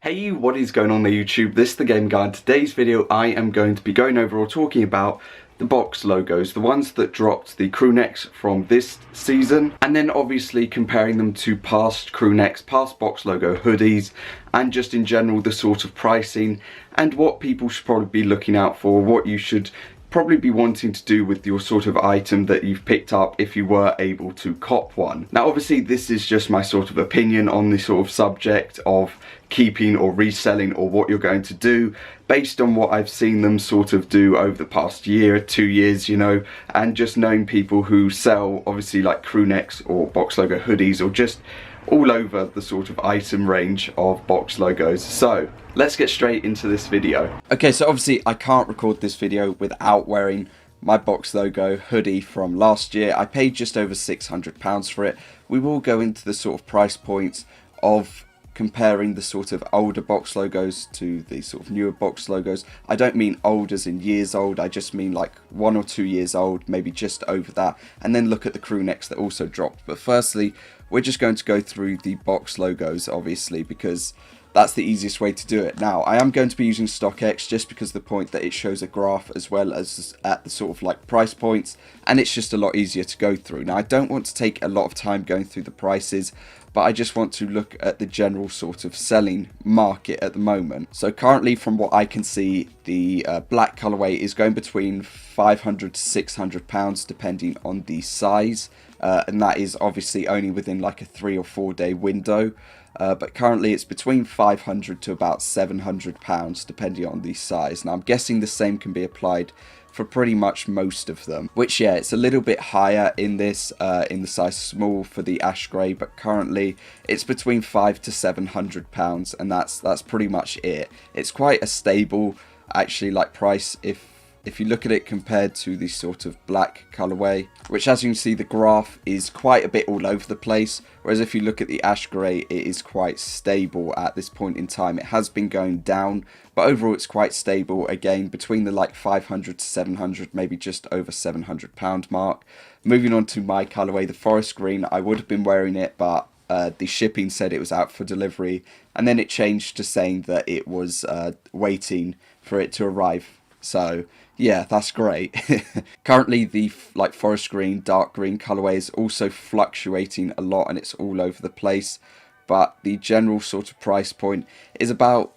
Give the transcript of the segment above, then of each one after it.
Hey, what is going on there YouTube? This is the Game Guy. In today's video I am going to be going over or talking about the box logos, the ones that dropped the Crewnecks from this season, and then obviously comparing them to past Crewnecks, past box logo hoodies, and just in general the sort of pricing and what people should probably be looking out for, what you should probably be wanting to do with your sort of item that you've picked up if you were able to cop one. Now obviously this is just my sort of opinion on the sort of subject of keeping or reselling or what you're going to do based on what I've seen them sort of do over the past year, 2 years, you know, and just knowing people who sell obviously like Crewnecks or box logo hoodies or just all over the sort of item range of box logos. So let's get straight into this video. Okay, so obviously I can't record this video without wearing my box logo hoodie from last year. I paid just over £600 for it. We will go into the sort of price points of comparing the sort of older box logos to the sort of newer box logos. I don't mean old as in years old, I just mean like 1 or 2 years old, maybe just over that, and then look at the Crewnecks that also dropped. But firstly, we're just going to go through the box logos, obviously, because that's the easiest way to do it. Now, I am going to be using StockX just because of the point that it shows a graph as well as at the sort of like price points, and it's just a lot easier to go through. Now, I don't want to take a lot of time going through the prices, but I just want to look at the general sort of selling market at the moment. So currently, from what I can see, the black colorway is going between £500 to £600 depending on the size, and that is obviously only within like a 3 or 4 day window. But currently it's between £500 to about £700 depending on the size. Now I'm guessing the same can be applied for pretty much most of them, which yeah, it's a little bit higher in this in the size small for the ash grey, but currently it's between £500 to £700, and that's pretty much it. It's quite a stable actually like price if you look at it compared to the sort of black colorway, which as you can see the graph is quite a bit all over the place, whereas if you look at the ash grey it is quite stable at this point in time. It has been going down, but overall it's quite stable, again between the like 500 to 700, maybe just over £700 mark. Moving on to my colorway, the forest green, I would have been wearing it, but the shipping said it was out for delivery, and then it changed to saying that it was waiting for it to arrive. So yeah, that's great. Currently the like forest green, dark green colorway is also fluctuating a lot and it's all over the place, but the general sort of price point is about,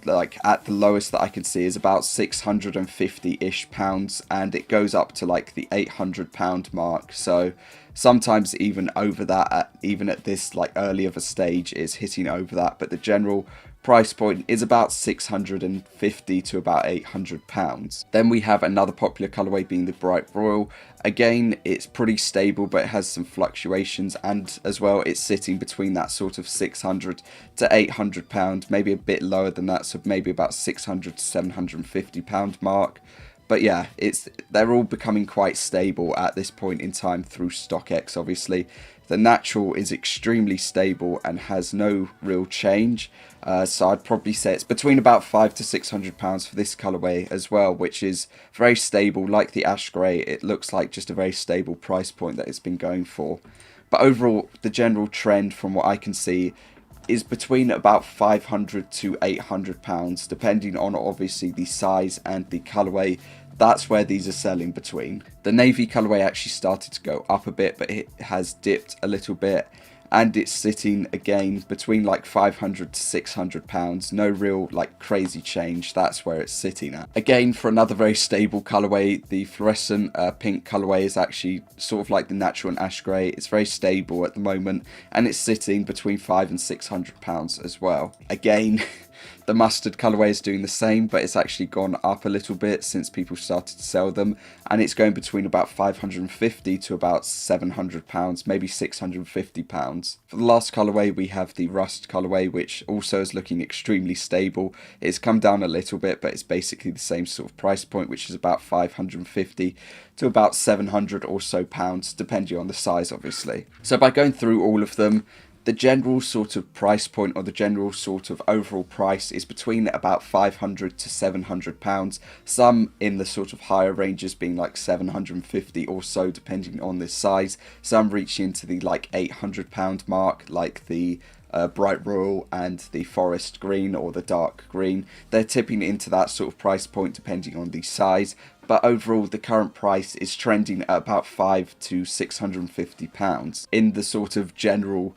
like at the lowest that I can see, is about 650-ish pounds, and it goes up to like the £800 mark. So sometimes even over that, even at this like early of a stage, is hitting over that, but the general price point is about £650 to about £800. Then we have another popular colorway being the bright royal. Again, it's pretty stable, but it has some fluctuations, and as well it's sitting between that sort of £600 to £800, maybe a bit lower than that, so maybe about £600 to £750 mark. But yeah, they're all becoming quite stable at this point in time through StockX, obviously. The natural is extremely stable and has no real change. So I'd probably say it's between about £500 to £600 for this colourway as well, which is very stable. Like the ash grey, it looks like just a very stable price point that it's been going for. But overall, the general trend from what I can see is between about £500 to £800, depending on obviously the size and the colourway. That's where these are selling between. The navy colorway actually started to go up a bit, but it has dipped a little bit, and it's sitting again between like £500 to £600. No real like crazy change. That's where it's sitting at. Again, for another very stable colorway, the fluorescent pink colorway is actually sort of like the natural and ash grey. It's very stable at the moment, and it's sitting between £500 and £600 as well. Again, the mustard colorway is doing the same, but it's actually gone up a little bit since people started to sell them, and it's going between about £550 to about £700, maybe £650. For the last colorway, we have the rust colorway, which also is looking extremely stable. It's come down a little bit, but it's basically the same sort of price point, which is about £550 to about £700 or so pounds, depending on the size, obviously. So by going through all of them, the general sort of price point, or the general sort of overall price, is between about £500 to £700. Some in the sort of higher ranges being like £750 or so, depending on the size. Some reaching into the like £800 mark, like the bright royal and the forest green or the dark green. They're tipping into that sort of price point depending on the size, but overall the current price is trending at about £500 to £650 in the sort of general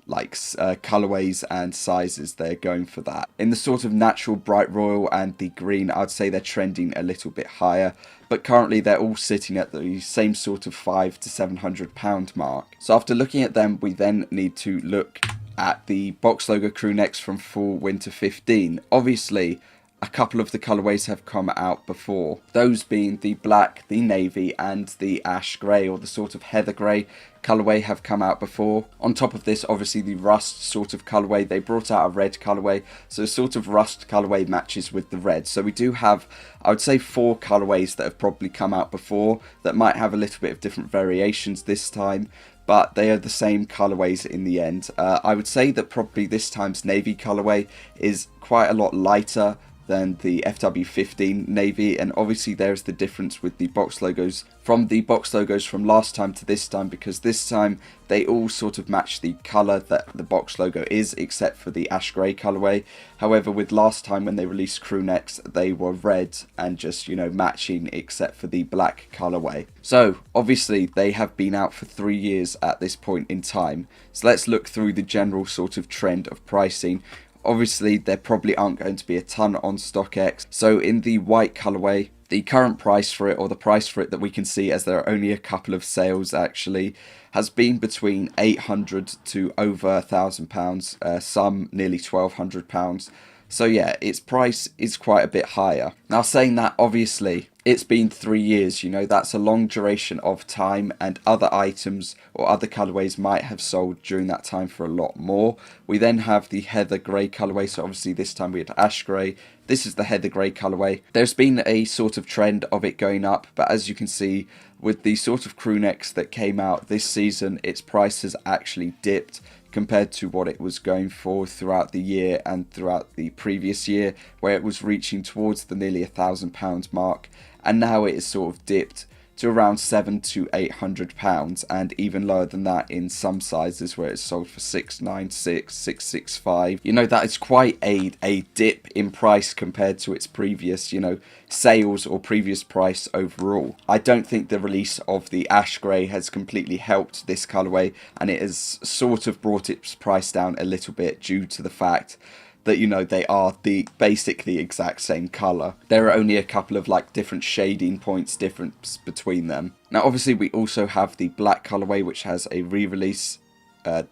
colorways and sizes. They're going for that. In the sort of natural bright royal and the green, I'd say they're trending a little bit higher, but currently they're all sitting at the same sort of £500 to £700 mark. So after looking at them, we then need to look at the box logo Crewnecks from fall winter 15. Obviously a couple of the colorways have come out before, those being the black, the navy and the ash grey, or the sort of heather grey colorway, have come out before. On top of this, obviously the rust sort of colorway, they brought out a red colorway, so sort of rust colorway matches with the red. So we do have, I would say, 4 colorways that have probably come out before that might have a little bit of different variations this time, but they are the same colorways in the end. I would say that probably this time's navy colorway is quite a lot lighter than the FW18 navy, and obviously there's the difference with the box logos from last time to this time, because this time they all sort of match the color that the box logo is, except for the ash grey colorway. However, with last time when they released Crewnecks, they were red and just, you know, matching except for the black colorway. So obviously they have been out for 3 years at this point in time, so let's look through the general sort of trend of pricing. Obviously there probably aren't going to be a ton on StockX, so in the white colorway, the current price for it, or the price for it that we can see, as there are only a couple of sales actually, has been between £800 to over £1,000, some nearly £1,200. So yeah, its price is quite a bit higher. Now saying that, obviously it's been 3 years, you know, that's a long duration of time, and other items or other colorways might have sold during that time for a lot more. We then have the heather grey colorway, so obviously this time we had ash grey. This is the heather grey colorway. There's been a sort of trend of it going up, but as you can see with the sort of Crewnecks that came out this season, its price has actually dipped compared to what it was going for throughout the year and throughout the previous year, where it was reaching towards the nearly £1,000 mark, and now it is sort of dipped to around £700 to £800, and even lower than that in some sizes where it's sold for £696, £665. You know, that is quite a dip in price compared to its previous, you know, sales or previous price overall. I don't think the release of the ash grey has completely helped this colorway, and it has sort of brought its price down a little bit due to the fact that, you know, they are basically the exact same color. There are only a couple of like different shading points difference between them. Now obviously we also have the black colorway, which has a re-release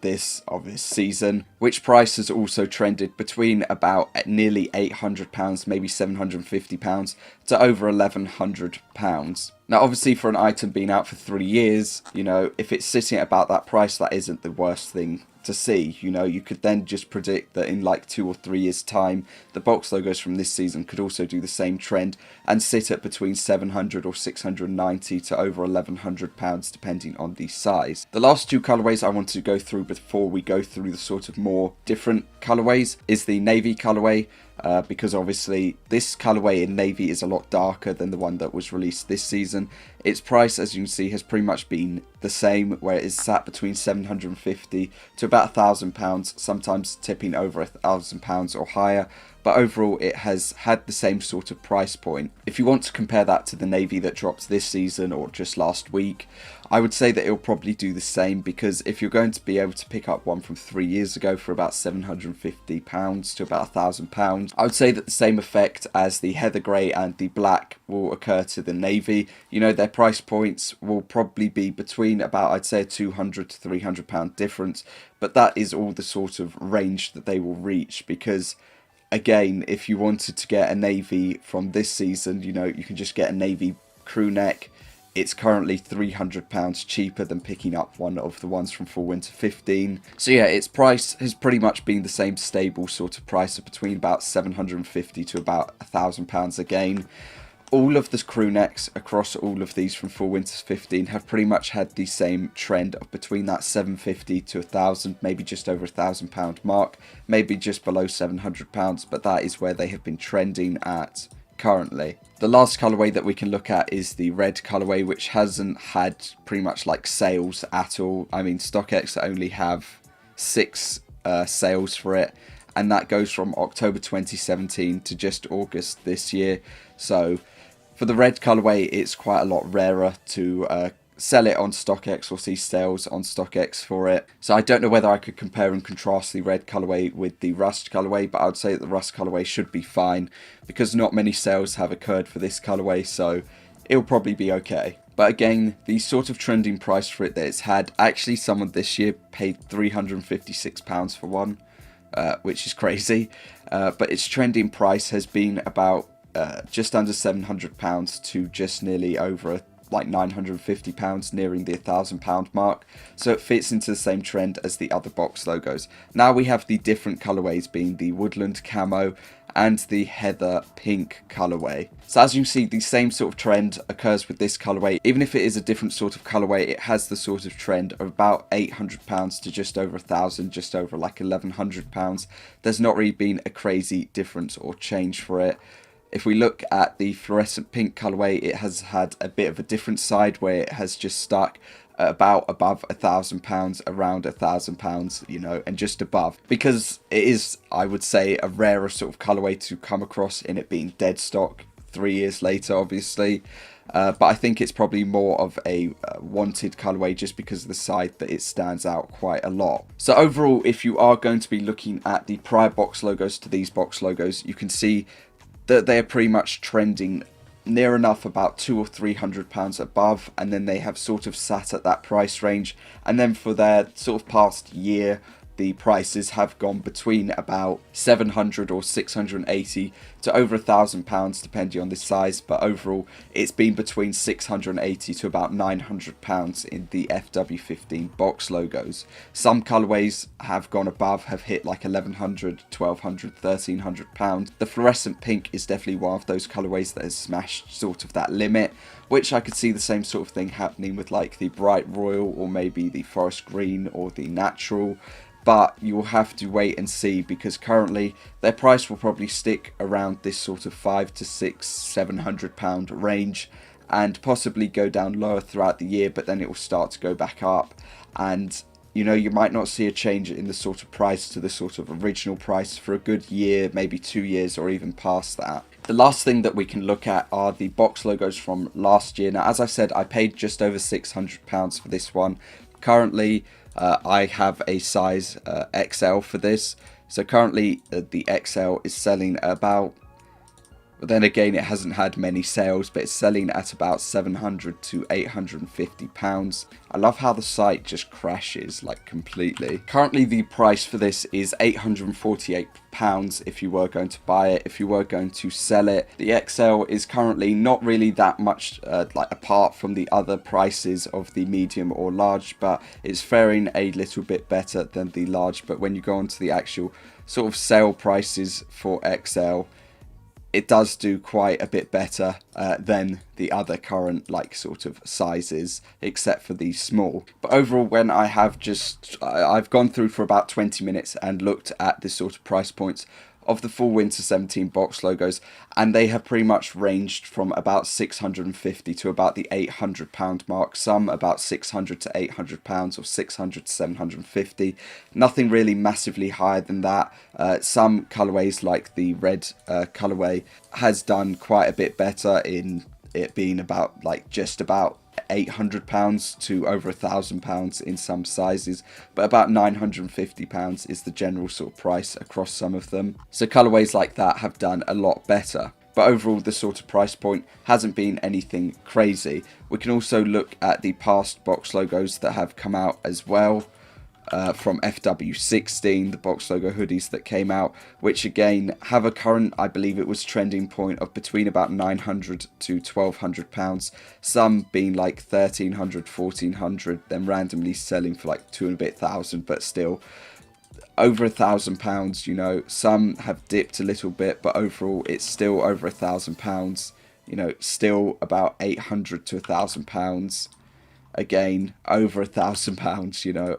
this season, which price has also trended between about nearly £800, maybe £750, to over £1,100. Now obviously for an item being out for 3 years, you know, if it's sitting at about that price, that isn't the worst thing to see. You know, you could then just predict that in like 2 or 3 years time, the box logos from this season could also do the same trend and sit at between £700 or £690 to over £1,100, depending on the size. The last 2 colorways I want to go through before we go through the sort of more different colorways is the navy colorway, because obviously this colorway in navy is a lot darker than the one that was released this season. Its price, as you can see, has pretty much been the same, where it is sat between £750 to about £1,000, sometimes tipping over £1,000 or higher, but overall it has had the same sort of price point. If you want to compare that to the navy that dropped this season or just last week, I would say that it'll probably do the same, because if you're going to be able to pick up one from 3 years ago for about £750 to about £1,000, I would say that the same effect as the heather grey and the black will occur to the navy. You know, their price points will probably be between about, I'd say, a £200 to £300 difference, but that is all the sort of range that they will reach, because again, if you wanted to get a navy from this season, you know, you can just get a navy Crewneck. It's currently £300 cheaper than picking up one of the ones from fall winter 15. So yeah, its price has pretty much been the same stable sort of price of between about £750 to about £1,000 again. All of the Crewnecks across all of these from fall winter 15 have pretty much had the same trend of between that £750 to £1,000, maybe just over £1,000 mark, maybe just below £700, but that is where they have been trending at currently. The last colorway that we can look at is the red colorway, which hasn't had pretty much like sales at all. I mean, StockX only have 6 sales for it, and that goes from October 2017 to just August this year. So for the red colorway, it's quite a lot rarer to sell it on StockX or see sales on StockX for it. So I don't know whether I could compare and contrast the red colorway with the rust colorway, but I would say that the rust colorway should be fine because not many sales have occurred for this colorway, so it'll probably be okay. But again, the sort of trending price for it that it's had, actually someone this year paid £356 for one, which is crazy. But its trending price has been about just under £700 to just nearly over like £950, nearing the £1,000 mark. So it fits into the same trend as the other box logos. Now we have the different colorways being the woodland camo and the heather pink colorway. So as you can see, the same sort of trend occurs with this colorway. Even if it is a different sort of colorway, it has the sort of trend of about £800 to just over £1,000, just over like £1,100. There's not really been a crazy difference or change for it. If we look at the fluorescent pink colorway, it has had a bit of a different side where it has just stuck about above £1,000, around £1,000, you know, and just above, because it is, I would say, a rarer sort of colorway to come across in it being dead stock 3 years later, obviously. But I think it's probably more of a wanted colorway just because of the side that it stands out quite a lot. So overall, if you are going to be looking at the prior box logos to these box logos, you can see that they're pretty much trending near enough about £200 or £300 above, and then they have sort of sat at that price range. And then for their sort of past year, the prices have gone between about £700 or £680 to over £1,000 depending on the size, but overall it's been between £680 to about £900 in the FW18 box logos. Some colorways have gone above, have hit like £1,100, £1,200, £1,300. The fluorescent pink is definitely one of those colorways that has smashed sort of that limit, which I could see the same sort of thing happening with like the bright royal or maybe the forest green or the natural. But you will have to wait and see, because currently their price will probably stick around this sort of £500 to £700 range and possibly go down lower throughout the year, but then it will start to go back up, and you know, you might not see a change in the sort of price to the sort of original price for a good year, maybe 2 years or even past that. The last thing that we can look at are the box logos from last year. Now, as I said, I paid just over £600 for this one. Currently, I have a size XL for this. So currently the XL is selling at about, but then again it hasn't had many sales, but it's selling at about £700 to £850. I love how the site just crashes like completely. Currently the price for this is £848 if you were going to buy it. If you were going to sell it, the XL is currently not really that much like apart from the other prices of the medium or large, but it's faring a little bit better than the large. But when you go onto the actual sort of sale prices for XL, it does do quite a bit better than the other current like sort of sizes, except for the small. But overall, when I have I've gone through for about 20 minutes and looked at the sort of price points of the full winter 17 box logos, and they have pretty much ranged from about £650 to about the £800 mark, some about £600 to £800 or £600 to £750. Nothing really massively higher than that. Some colorways like the red colorway has done quite a bit better, in it being about like just about £800 to over £1,000 in some sizes, but about £950 is the general sort of price across some of them. So colorways like that have done a lot better. But overall, the sort of price point hasn't been anything crazy. We can also look at the past box logos that have come out as well. From FW16, the box logo hoodies that came out, which again have a current, I believe it was trending point of between about £900 to £1,200, some being like £1,300, £1,400, then randomly selling for like £2,000 and a bit, but still over £1,000, you know. Some have dipped a little bit, but overall it's still over £1,000, you know, still about £800 to £1,000, again over £1,000, you know.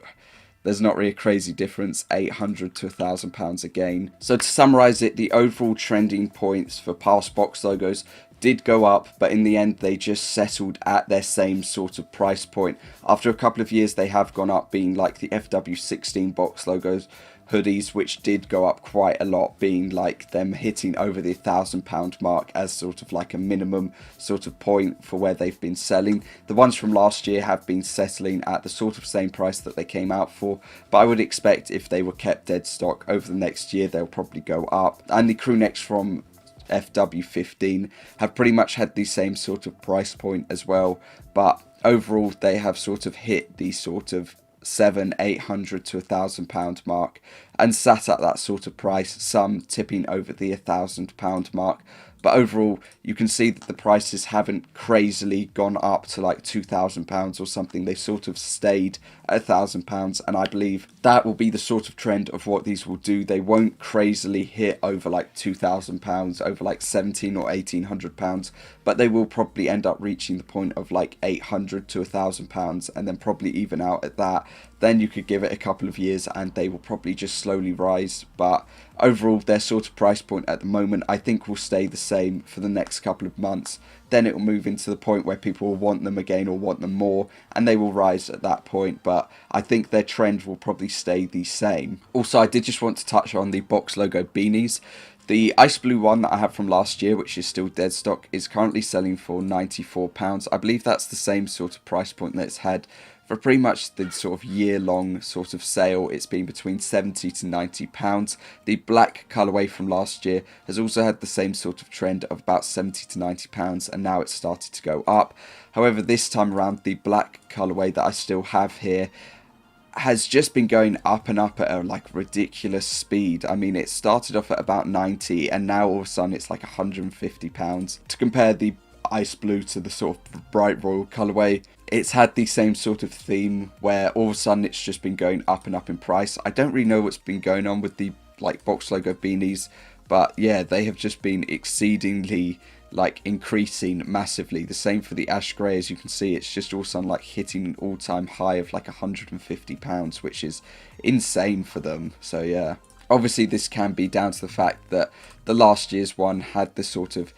There's not really a crazy difference, £800 to £1,000 again. So to summarise it, the overall trending points for past box logos did go up, but in the end they just settled at their same sort of price point. After a couple of years they have gone up, being like the FW16 box logos hoodies, which did go up quite a lot, being like them hitting over the £1,000 mark as sort of like a minimum sort of point for where they've been selling. The ones from last year have been settling at the sort of same price that they came out for, but I would expect if they were kept dead stock over the next year, they'll probably go up. And the Crewnecks from FW18 have pretty much had the same sort of price point as well, but overall they have sort of hit the sort of £700-800 to £1,000 mark and sat at that sort of price, some tipping over the £1,000 mark. But overall, you can see that the prices haven't crazily gone up to like £2,000 or something. They've sort of stayed at £1,000, and I believe that will be the sort of trend of what these will do. They won't crazily hit over like £2,000, over like £1,700 or £1,800, but they will probably end up reaching the point of like £800 to £1,000, and then probably even out at that. Then you could give it a couple of years and they will probably just slowly rise. But overall, their sort of price point at the moment, I think, will stay the same for the next couple of months. Then it will move into the point where people will want them again or want them more, and they will rise at that point. But I think their trend will probably stay the same. Also, I did just want to touch on the box logo beanies. The ice blue one that I have from last year, which is still dead stock, is currently selling for £94. I believe that's the same sort of price point that it's had for pretty much the sort of year-long sort of sale. It's been between £70 to £90. The black colourway from last year has also had the same sort of trend of about £70 to £90, and now it's started to go up. However, this time around, the black colourway that I still have here has just been going up and up at a like ridiculous speed. I mean, it started off at about 90 and now all of a sudden it's like £150. To compare the ice blue to the sort of bright royal colourway, it's had the same sort of theme where all of a sudden it's just been going up and up in price. I don't really know what's been going on with the like box logo beanies, but yeah, they have just been exceedingly like increasing massively. The same for the ash grey. As you can see, it's just all of a sudden like hitting an all-time high of like £150, which is insane for them. So yeah, obviously this can be down to the fact that the last year's one had the sort of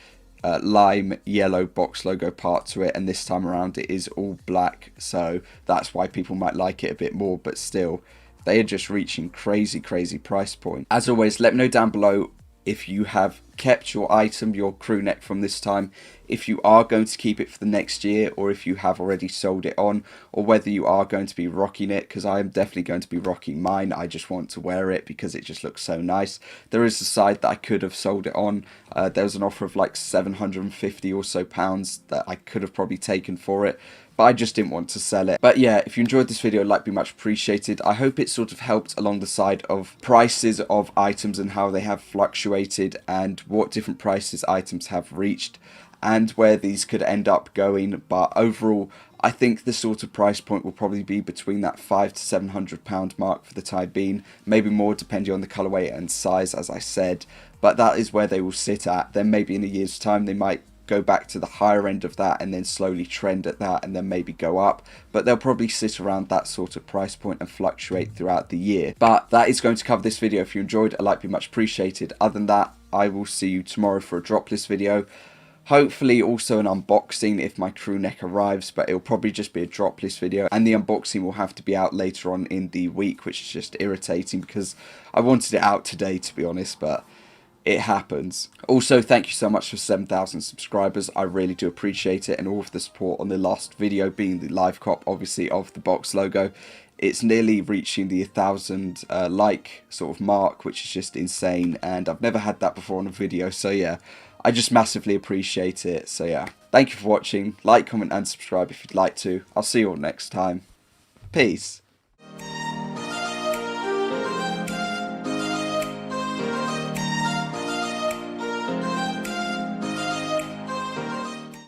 lime yellow box logo part to it, and this time around it is all black, so that's why people might like it a bit more. But still, they are just reaching crazy price point. As always, let me know down below if you have kept your item, your Crewneck from this time, if you are going to keep it for the next year, or if you have already sold it on, or whether you are going to be rocking it, because I am definitely going to be rocking mine. I just want to wear it because it just looks so nice. There is a side that I could have sold it on. There was an offer of like £750 or so that I could have probably taken for it, but I just didn't want to sell it. But yeah, if you enjoyed this video, like, be much appreciated. I hope it sort of helped along the side of prices of items and how they have fluctuated, and what different prices items have reached, and where these could end up going. But overall, I think the sort of price point will probably be between that £500 to £700 mark for the time being, maybe more depending on the colourway and size, as I said. But that is where they will sit at. Then maybe in a year's time they might go back to the higher end of that and then slowly trend at that and then maybe go up, but they'll probably sit around that sort of price point and fluctuate throughout the year. But that is going to cover this video. If you enjoyed, a like would be much appreciated. Other than that, I will see you tomorrow for a dropless video, hopefully also an unboxing if my Crewneck arrives, but it'll probably just be a dropless video, and the unboxing will have to be out later on in the week, which is just irritating because I wanted it out today, to be honest, but it happens. Also, thank you so much for 7,000 subscribers. I really do appreciate it, and all of the support on the last video being the live cop, obviously, of the box logo. It's nearly reaching the 1,000 like sort of mark, which is just insane, and I've never had that before on a video, so yeah, I just massively appreciate it. So yeah, thank you for watching. Like, comment and subscribe if you'd like to. I'll see you all next time. Peace.